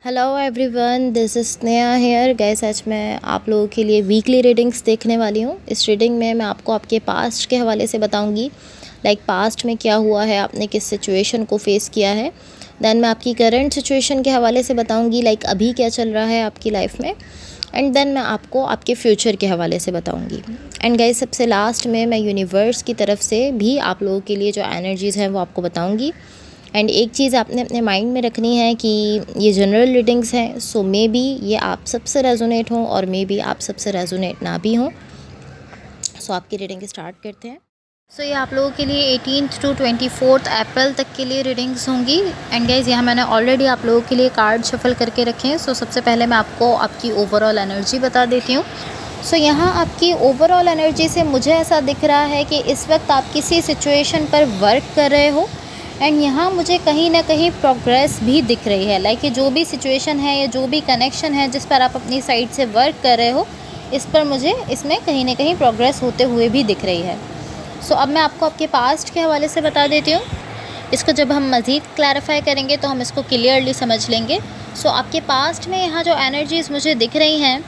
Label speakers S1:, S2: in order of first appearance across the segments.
S1: Hello everyone, this is Sneha here. Guys आज मैं आप लोगों के लिए वीकली रीडिंग्स देखने वाली हूँ। इस रीडिंग में मैं आपको आपके पास्ट के हवाले से बताऊँगी, लाइक पास्ट में क्या हुआ है, आपने किस सिचुएशन को फेस किया है। देन मैं आपकी करंट सिचुएशन के हवाले से बताऊँगी, लाइक अभी क्या चल रहा है आपकी लाइफ में। एंड देन मैं आपको आपके फ्यूचर के हवाले से बताऊँगी। एंड गैस सबसे लास्ट में मैं यूनिवर्स की तरफ से भी आप लोगों के लिए जो एनर्जीज़ हैं वो आपको बताऊँगी। एंड एक चीज़ आपने अपने माइंड में रखनी है कि ये जनरल रीडिंग्स हैं, सो मे बी ये आप सबसे रेजोनेट हों और मे बी आप सबसे रेजोनेट ना भी हों। सो आपकी रीडिंग स्टार्ट करते हैं। सो ये आप लोगों के लिए 18th to 24th अप्रैल तक के लिए रीडिंग्स होंगी। एंड गाइज यहाँ मैंने ऑलरेडी आप लोगों के लिए कार्ड शफल करके रखे हैं। सो सबसे पहले मैं आपको आपकी ओवरऑल एनर्जी बता देती हूँ। सो यहाँ आपकी ओवरऑल एनर्जी से मुझे ऐसा दिख रहा है कि इस वक्त आप किसी सिचुएशन पर वर्क कर रहे हो। एंड यहाँ मुझे कहीं ना कहीं प्रोग्रेस भी दिख रही है, लाइक जो भी सिचुएशन है या जो भी कनेक्शन है जिस पर आप अपनी साइड से वर्क कर रहे हो, इस पर मुझे इसमें कहीं ना कहीं प्रोग्रेस होते हुए भी दिख रही है। सो अब मैं आपको आपके पास्ट के हवाले से बता देती हूँ। इसको जब हम मज़ीद क्लैरिफाई करेंगे तो हम इसको क्लियरली समझ लेंगे। सो आपके पास्ट में यहाँ जो एनर्जीज़ मुझे दिख रही हैं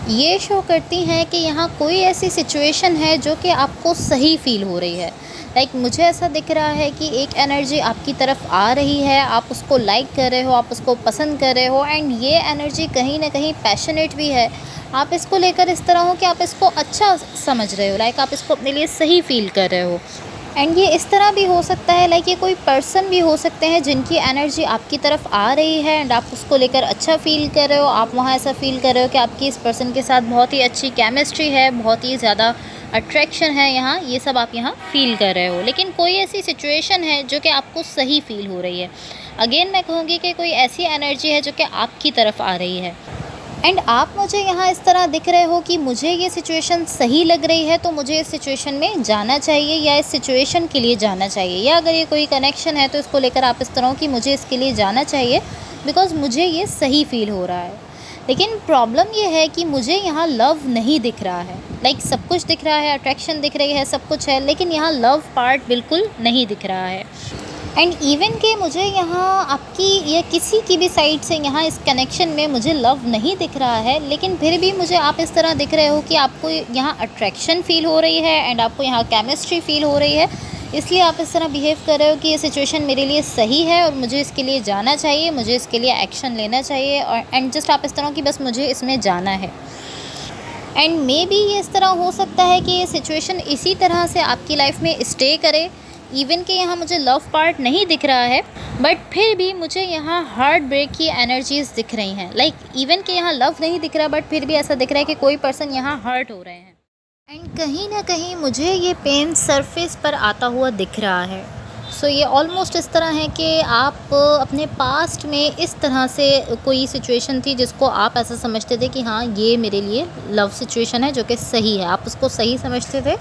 S1: ये शो करती हैं कि यहाँ कोई ऐसी सिचुएशन है जो कि आपको सही फ़ील हो रही है। लाइक मुझे ऐसा दिख रहा है कि एक एनर्जी आपकी तरफ आ रही है, आप उसको लाइक कर रहे हो, आप उसको पसंद कर रहे हो। एंड ये एनर्जी कहीं ना कहीं पैशनेट भी है। आप इसको लेकर इस तरह हो कि आप इसको अच्छा समझ रहे हो, लाइक आप इसको अपने लिए सही फ़ील कर रहे हो। एंड ये इस तरह भी हो सकता है, लाइक ये कोई पर्सन भी हो सकते हैं जिनकी एनर्जी आपकी तरफ आ रही है एंड आप उसको लेकर अच्छा फ़ील कर रहे हो। आप वहाँ ऐसा फ़ील कर रहे हो कि आपकी इस पर्सन के साथ बहुत ही अच्छी केमिस्ट्री है, बहुत ही ज़्यादा अट्रैक्शन है, यहाँ ये सब आप यहाँ फ़ील कर रहे हो। लेकिन कोई ऐसी सिचुएशन है जो कि आपको सही फ़ील हो रही है। अगेन मैं कहूँगी कि कोई ऐसी एनर्जी है जो कि आपकी तरफ आ रही है। एंड आप मुझे यहाँ इस तरह दिख रहे हो कि मुझे ये सिचुएशन सही लग रही है, तो मुझे इस सिचुएशन में जाना चाहिए या इस सिचुएशन के लिए जाना चाहिए। या अगर ये कोई कनेक्शन है तो इसको लेकर आप इस तरह हो कि मुझे इसके लिए जाना चाहिए बिकॉज़ मुझे ये सही फ़ील हो रहा है। लेकिन प्रॉब्लम ये है कि मुझे यहाँ लव नहीं दिख रहा है। लाइक सब कुछ दिख रहा है, अट्रैक्शन दिख रही है, सब कुछ है, लेकिन यहाँ लव पार्ट बिल्कुल नहीं दिख रहा है। एंड इवन के मुझे यहाँ आपकी या किसी की भी साइड से यहाँ इस कनेक्शन में मुझे लव नहीं दिख रहा है, लेकिन फिर भी मुझे आप इस तरह दिख रहे हो कि आपको यहाँ अट्रैक्शन फ़ील हो रही है एंड आपको यहाँ केमिस्ट्री फ़ील हो रही है। इसलिए आप इस तरह बिहेव कर रहे हो कि ये सिचुएशन मेरे लिए सही है और मुझे इसके लिए जाना चाहिए, मुझे इसके लिए एक्शन लेना चाहिए। और एंड जस्ट आप इस तरह की बस मुझे इसमें जाना है। एंड मे बी ये इस तरह हो सकता है कि ये सिचुएशन इसी तरह से आपकी लाइफ में स्टे करे। इवन कि यहाँ मुझे लव पार्ट नहीं दिख रहा है, बट फिर भी मुझे यहाँ हार्ट ब्रेक की एनर्जीज़ दिख रही हैं। लाइक इवन कि यहाँ लव नहीं दिख रहा, बट फिर भी ऐसा दिख रहा है कि कोई पर्सन यहाँ हर्ट हो रहे हैं। एंड कहीं ना कहीं मुझे ये पेन सरफेस पर आता हुआ दिख रहा है। सो ये ऑलमोस्ट इस तरह है कि आप अपने पास्ट में इस तरह से कोई सिचुएशन थी जिसको आप ऐसा समझते थे कि हाँ ये मेरे लिए लव सिचुएशन है जो कि सही है, आप उसको सही समझते थे।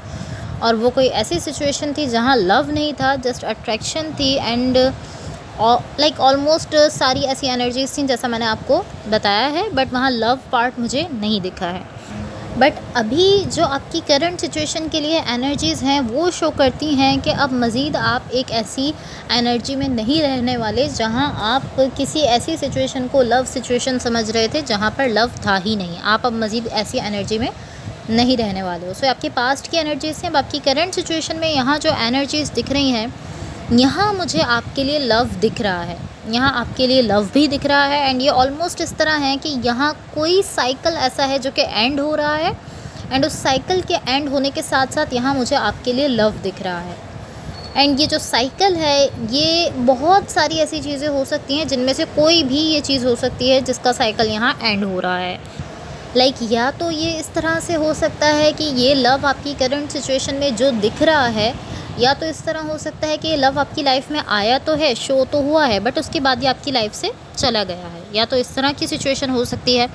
S1: और वो कोई ऐसी सिचुएशन थी जहाँ लव नहीं था, जस्ट अट्रैक्शन थी। एंड लाइक ऑलमोस्ट सारी ऐसी एनर्जीज थी जैसा मैंने आपको बताया है, बट वहाँ लव पार्ट मुझे नहीं दिखा है। बट अभी जो आपकी करंट सिचुएशन के लिए एनर्जीज़ हैं वो शो करती हैं कि अब मज़ीद आप एक ऐसी एनर्जी में नहीं रहने वाले जहां आप किसी ऐसी सिचुएशन को लव सिचुएशन समझ रहे थे जहां पर लव था ही नहीं। आप अब मज़ीद ऐसी एनर्जी में नहीं रहने वाले हो। सो आपकी पास्ट की एनर्जीज़ हैं, अब आपकी करंट सिचुएशन में यहाँ जो एनर्जीज़ दिख रही हैं, यहाँ मुझे आपके लिए लव दिख रहा है, यहाँ आपके लिए लव भी दिख रहा है। एंड ये ऑलमोस्ट इस तरह है कि यहाँ कोई साइकिल ऐसा है जो कि एंड हो रहा है एंड उस साइकिल के एंड होने के साथ साथ यहाँ मुझे आपके लिए लव दिख रहा है। एंड ये जो साइकिल है ये बहुत सारी ऐसी चीज़ें हो सकती हैं जिनमें से कोई भी ये चीज़ हो सकती है जिसका साइकिल यहाँ एंड हो रहा है। लाइक या तो ये इस तरह से हो सकता है कि ये लव आपकी करंट सिचुएशन में जो दिख रहा है, या तो इस तरह हो सकता है कि लव आपकी लाइफ में आया तो है, शो तो हुआ है, बट उसके बाद ये आपकी लाइफ से चला गया है। या तो इस तरह की सिचुएशन हो सकती है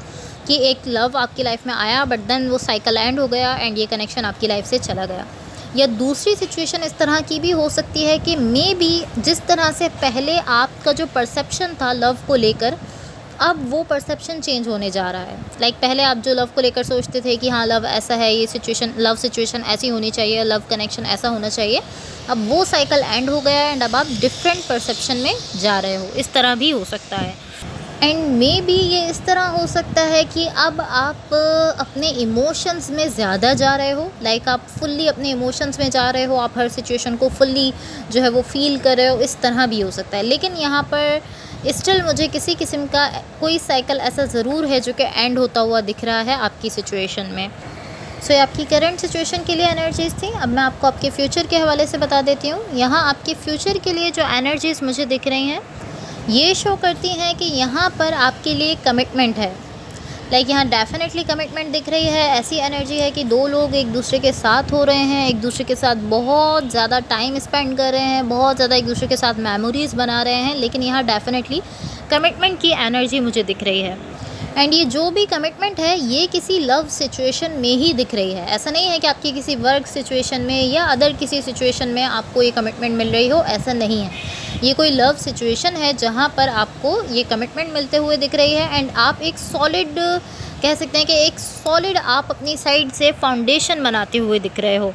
S1: कि एक लव आपकी लाइफ में आया बट देन वो साइकिल एंड हो गया एंड ये कनेक्शन आपकी लाइफ से चला गया। या दूसरी सिचुएशन इस तरह की भी हो सकती है कि मे बी जिस तरह से पहले आपका जो परसेप्शन था लव को लेकर, अब वो परसेप्शन चेंज होने जा रहा है। लाइक पहले आप जो लव को लेकर सोचते थे कि हाँ लव ऐसा है, ये सिचुएशन लव सिचुएशन ऐसी होनी चाहिए, लव कनेक्शन ऐसा होना चाहिए, अब वो साइकिल एंड हो गया है एंड अब आप डिफरेंट परसेप्शन में जा रहे हो। इस तरह भी हो सकता है। एंड मे बी ये इस तरह हो सकता है कि अब आप अपने इमोशंस में ज़्यादा जा रहे हो, लाइक आप फुल्ली अपने इमोशंस में जा रहे हो, आप हर सिचुएशन को फुल्ली जो है वो फील कर रहे हो, इस तरह भी हो सकता है। लेकिन यहाँ पर स्टिल मुझे किसी किस्म का कोई साइकिल ऐसा ज़रूर है जो कि एंड होता हुआ दिख रहा है आपकी सिचुएशन में। सो ये आपकी करंट सिचुएशन के लिए एनर्जीज़ थी। अब मैं आपको आपके फ्यूचर के हवाले से बता देती हूँ। यहाँ आपके फ्यूचर के लिए जो एनर्जीज़ मुझे दिख रही हैं ये शो करती हैं कि यहाँ पर आपके लिए कमिटमेंट है, लाइक यहाँ डेफिनेटली कमिटमेंट दिख रही है। ऐसी एनर्जी है कि दो लोग एक दूसरे के साथ हो रहे हैं, एक दूसरे के साथ बहुत ज़्यादा टाइम स्पेंड कर रहे हैं, बहुत ज़्यादा एक दूसरे के साथ मेमोरीज़ बना रहे हैं, लेकिन यहाँ डेफिनेटली कमिटमेंट की एनर्जी मुझे दिख रही है। एंड ये जो भी कमिटमेंट है ये किसी लव सिचुएशन में ही दिख रही है। ऐसा नहीं है कि आपकी किसी वर्क सिचुएशन में या अदर किसी सिचुएशन में आपको ये कमिटमेंट मिल रही हो, ऐसा नहीं है। ये कोई लव सिचुएशन है जहाँ पर आपको ये कमिटमेंट मिलते हुए दिख रही है। एंड आप एक सॉलिड कह सकते हैं कि एक सॉलिड आप अपनी साइड से फाउंडेशन बनाते हुए दिख रहे हो,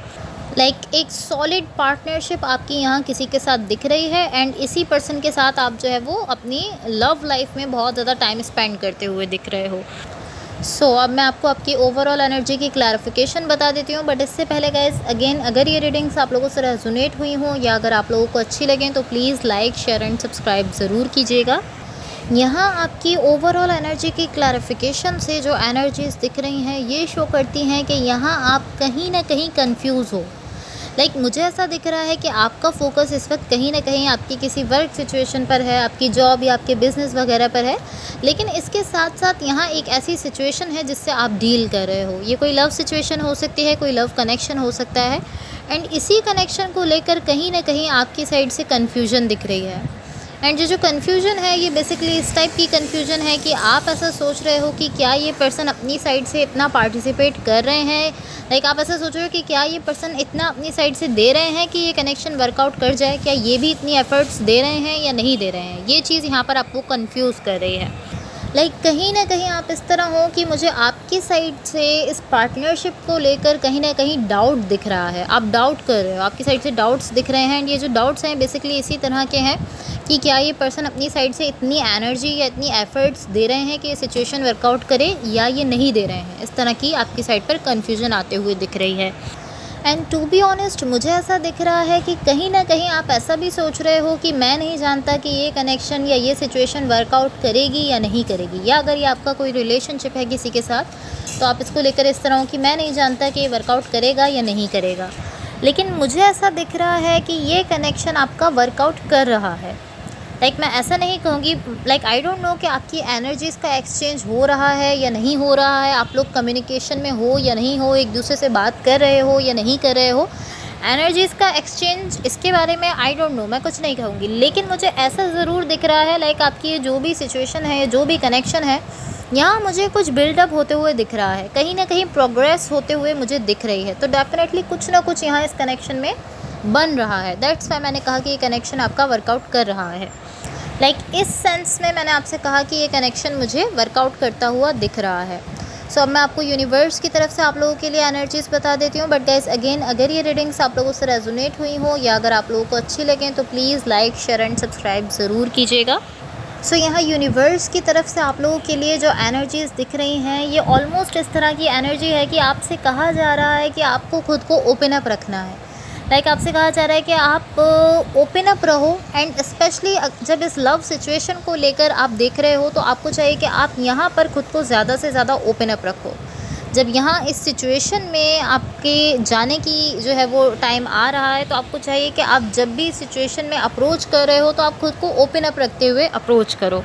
S1: लाइक एक सॉलिड पार्टनरशिप आपकी यहाँ किसी के साथ दिख रही है। एंड इसी पर्सन के साथ आप जो है वो अपनी लव लाइफ में बहुत ज़्यादा टाइम स्पेंड करते हुए दिख रहे हो। सो अब मैं आपको आपकी ओवरऑल एनर्जी की क्लैरिफिकेशन बता देती हूँ, बट इससे पहले गाइस अगेन अगर ये रीडिंग्स आप लोगों से रेजोनेट हुई हों या अगर आप लोगों को अच्छी लगें तो please like share and subscribe ज़रूर कीजिएगा। यहाँ आपकी ओवरऑल एनर्जी की क्लैरिफिकेशन से जो एनर्जीज़ दिख रही हैं ये शो करती हैं कि यहाँ आप कहीं ना कहीं कंफ्यूज हो। लाइक मुझे ऐसा दिख रहा है कि आपका फोकस इस वक्त कहीं ना कहीं आपकी किसी वर्क सिचुएशन पर है, आपकी जॉब या आपके बिज़नेस वगैरह पर है, लेकिन इसके साथ साथ यहाँ एक ऐसी सिचुएशन है जिससे आप डील कर रहे हो। ये कोई लव सिचुएशन हो सकती है, कोई लव कनेक्शन हो सकता है। एंड इसी कनेक्शन को लेकर कहीं ना कहीं आपकी साइड से कन्फ्यूजन दिख रही है। एंड जो कन्फ्यूजन है ये बेसिकली इस टाइप की कन्फ्यूजन है कि आप ऐसा सोच रहे हो कि क्या ये पर्सन अपनी साइड से इतना पार्टिसिपेट कर रहे हैं, लाइक आप ऐसा सोच रहे हो कि क्या ये पर्सन इतना अपनी साइड से दे रहे हैं कि ये कनेक्शन वर्कआउट कर जाए, क्या ये भी इतनी एफर्ट्स दे रहे हैं या नहीं दे रहे हैं। ये चीज़ यहाँ पर आपको कन्फ्यूज़ कर रही है। लाइक कहीं ना कहीं आप इस तरह हो कि मुझे आपकी साइड से इस पार्टनरशिप को लेकर कहीं ना कहीं डाउट दिख रहा है, आप डाउट कर रहे हो, आपकी साइड से डाउट्स दिख रहे हैं। एंड ये जो डाउट्स हैं बेसिकली इसी तरह के हैं कि क्या ये पर्सन अपनी साइड से इतनी एनर्जी या इतनी एफर्ट्स दे रहे हैं कि ये सिचुएशन वर्कआउट करे या ये नहीं दे रहे हैं। इस तरह की आपकी साइड पर कन्फ्यूजन आते हुए दिख रही है। एंड टू बी ऑनेस्ट मुझे ऐसा दिख रहा है कि कहीं ना कहीं आप ऐसा भी सोच रहे हो कि मैं नहीं जानता कि ये कनेक्शन या ये सिचुएशन वर्कआउट करेगी या नहीं करेगी, या अगर ये आपका कोई रिलेशनशिप है किसी के साथ तो आप इसको लेकर इस तरह हो कि मैं नहीं जानता कि ये वर्कआउट करेगा या नहीं करेगा। लेकिन मुझे ऐसा दिख रहा है कि ये कनेक्शन आपका वर्कआउट कर रहा है। लाइक मैं ऐसा नहीं कहूँगी, लाइक आई डोंट नो कि आपकी एनर्जीज़ का एक्सचेंज हो रहा है या नहीं हो रहा है, आप लोग कम्युनिकेशन में हो या नहीं हो, एक दूसरे से बात कर रहे हो या नहीं कर रहे हो। एनर्जीज़ का एक्सचेंज इसके बारे में आई डोंट नो, मैं कुछ नहीं कहूँगी। लेकिन मुझे ऐसा ज़रूर दिख रहा है लाइक आपकी ये जो भी सिचुएशन है, जो भी कनेक्शन है, यहाँ मुझे कुछ बिल्डअप होते हुए दिख रहा है, कहीं ना कहीं प्रोग्रेस होते हुए मुझे दिख रही है। तो डेफिनेटली कुछ ना कुछ यहाँ इस कनेक्शन में बन रहा है। दैट्स वाई मैंने कहा कि ये कनेक्शन आपका वर्कआउट कर रहा है। लाइक इस सेंस में मैंने आपसे कहा कि ये कनेक्शन मुझे वर्कआउट करता हुआ दिख रहा है। सो अब मैं आपको यूनिवर्स की तरफ से आप लोगों के लिए एनर्जीज़ बता देती हूँ। बट गाइस अगेन अगर ये रीडिंग्स आप लोगों से रेजोनेट हुई हो या अगर आप लोगों को अच्छी लगें तो please like share and subscribe ज़रूर कीजिएगा। सो यहाँ यूनिवर्स की तरफ से आप लोगों के लिए जो एनर्जीज़ दिख रही हैं ये ऑलमोस्ट इस तरह की एनर्जी है कि आपसे कहा जा रहा है कि आपको खुद को ओपन अप रखना है। लाइक आपसे कहा जा रहा है कि आप ओपन अप रहो। एंड स्पेशली जब इस लव सिचुएशन को लेकर आप देख रहे हो तो आपको चाहिए कि आप यहाँ पर खुद को ज़्यादा से ज़्यादा ओपन अप रखो। जब यहाँ इस सिचुएशन में आपके जाने की जो है वो टाइम आ रहा है तो आपको चाहिए कि आप जब भी सिचुएशन में अप्रोच कर रहे हो तो आप खुद को ओपन अप रखते हुए अप्रोच करो।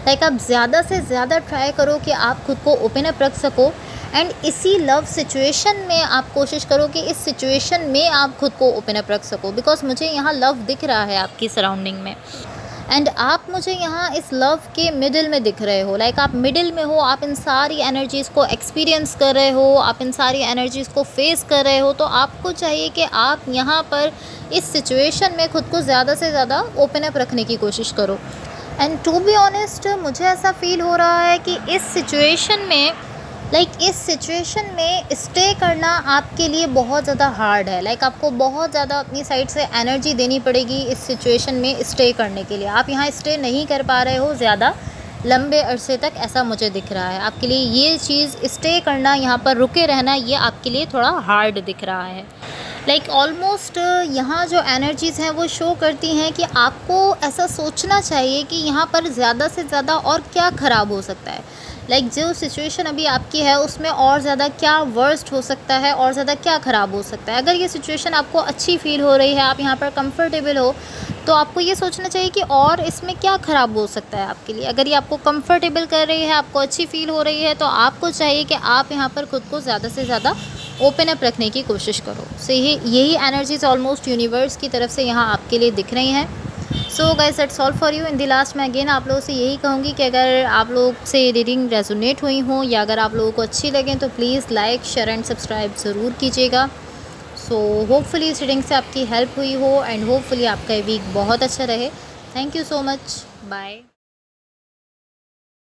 S1: लाइक आप ज़्यादा से ज़्यादा ट्राई करो कि आप खुद को ओपन अप रख सको। एंड इसी लव सिचुएशन में आप कोशिश करो कि इस सिचुएशन में आप खुद को ओपन अप रख सको, बिकॉज मुझे यहाँ लव दिख रहा है आपकी सराउंडिंग में। एंड आप मुझे यहाँ इस लव के मिडिल में दिख रहे हो। लाइक आप मिडिल में हो, आप इन सारी एनर्जीज़ को एक्सपीरियंस कर रहे हो, आप इन सारी एनर्जीज़ को फेस कर रहे हो। तो आपको चाहिए कि आप यहाँ पर इस सिचुएशन में खुद को ज़्यादा से ज़्यादा ओपन अप रखने की कोशिश करो। एंड टू बी ऑनेस्ट मुझे ऐसा फील हो रहा है कि इस सिचुएशन में इस सिचुएशन में स्टे करना आपके लिए बहुत ज़्यादा हार्ड है। लाइक आपको बहुत ज़्यादा अपनी साइड से एनर्जी देनी पड़ेगी इस सिचुएशन में स्टे करने के लिए। आप यहाँ स्टे नहीं कर पा रहे हो ज़्यादा, लंबे अरसे तक, ऐसा मुझे दिख रहा है। आपके लिए ये चीज़ स्टे करना, यहाँ पर रुके रहना, ये आपके लिए थोड़ा हार्ड दिख रहा है। लाइक ऑलमोस्ट यहाँ जो एनर्जीज़ हैं वो शो करती हैं कि आपको ऐसा सोचना चाहिए कि यहाँ पर ज़्यादा से ज़्यादा और क्या ख़राब हो सकता है। लाइक जो सिचुएशन अभी आपकी है उसमें और ज़्यादा क्या वर्स्ट हो सकता है, और ज़्यादा क्या ख़राब हो सकता है। अगर ये सिचुएशन आपको अच्छी फ़ील हो रही है, आप यहाँ पर कंफर्टेबल हो, तो आपको ये सोचना चाहिए कि और इसमें क्या ख़राब हो सकता है आपके लिए। अगर ये आपको कंफर्टेबल कर रही है, आपको अच्छी फ़ील हो रही है, तो आपको चाहिए कि आप यहाँ पर खुद को ज़्यादा से ज़्यादा ओपन अप रखने की कोशिश करो। सो यही एनर्जीज़ ऑलमोस्ट यूनिवर्स की तरफ से यहाँ आपके लिए दिख रही हैं। So guys that's all for you. In the last मैं अगेन आप लोगों से यही कहूँगी कि अगर आप लोग से रीडिंग रेजोनेट हुई हों या अगर आप लोगों को अच्छी लगें तो please like, share and subscribe ज़रूर कीजिएगा। सो होपफुली इस रीडिंग से आपकी हेल्प हुई हो एंड होपफुली आपका वीक बहुत अच्छा रहे। Thank you so much. Bye.